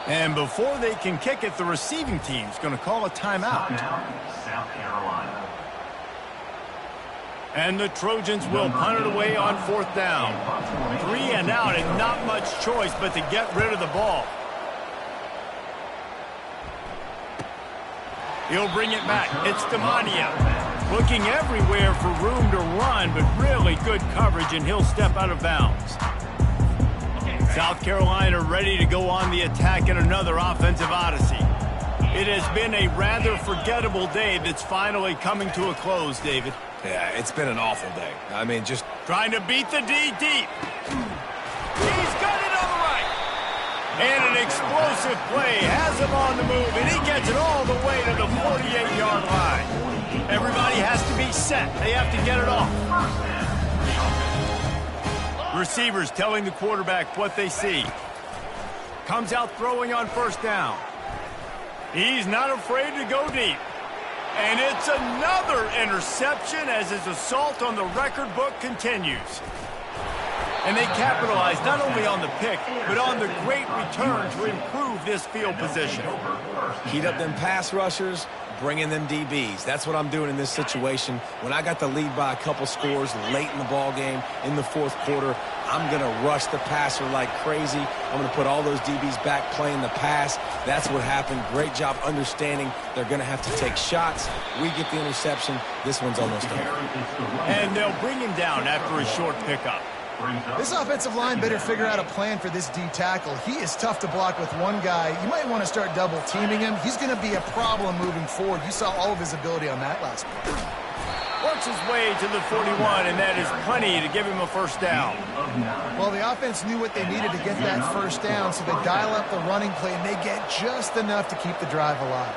And before they can kick it, the receiving team's going to call a timeout. South Carolina. And the Trojans will punt it away on 4th down. 3 and out and not much choice but to get rid of the ball. He'll bring it back. It's Demania. Looking everywhere for room to run, but really good coverage, and he'll step out of bounds. South Carolina ready to go on the attack in another offensive odyssey. It has been a rather forgettable day that's finally coming to a close, David. Yeah, it's been an awful day. I mean, just trying to beat the D deep. He's got it on the right. And an explosive play has him on the move, and he gets it all the way to the 48-yard line. Everybody has to be set. They have to get it off. Receivers telling the quarterback what they see. Comes out throwing on 1st down. He's not afraid to go deep. And it's another interception as his assault on the record book continues. And they capitalize not only on the pick, but on the great return to improve this field position. Heat up them pass rushers, bring in them DBs. That's what I'm doing in this situation. When I got the lead by a couple scores late in the ball game, in the 4th quarter, I'm going to rush the passer like crazy. I'm going to put all those DBs back playing the pass. That's what happened. Great job understanding they're going to have to take shots. We get the interception. This one's almost over. And they'll bring him down after a short pickup. This offensive line better figure out a plan for this D tackle. He is tough to block with one guy. You might want to start double teaming him. He's going to be a problem moving forward. You saw all of his ability on that last play. Works his way to the 41, and that is plenty to give him a 1st down. Well, the offense knew what they needed to get that 1st down, so they dial up the running play, and they get just enough to keep the drive alive.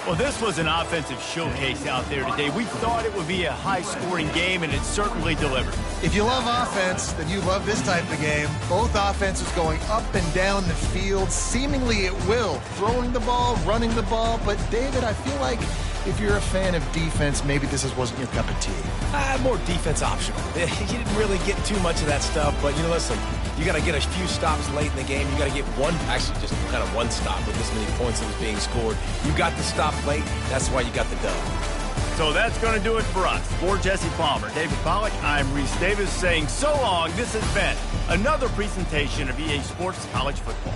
Well, this was an offensive showcase out there today. We thought it would be a high-scoring game, and it certainly delivered. If you love offense, then you love this type of game. Both offenses going up and down the field, seemingly at will. Throwing the ball, running the ball. But, David, I feel like if you're a fan of defense, maybe this wasn't your cup of tea. More defense optional. You didn't really get too much of that stuff, but, listen, you got to get a few stops late in the game. You got to get actually just kind of one stop with this many points that was being scored. You got the stop late. That's why you got the dub. So that's going to do it for us. For Jesse Palmer, David Pollack, I'm Reese Davis saying so long. This has been another presentation of EA Sports College Football.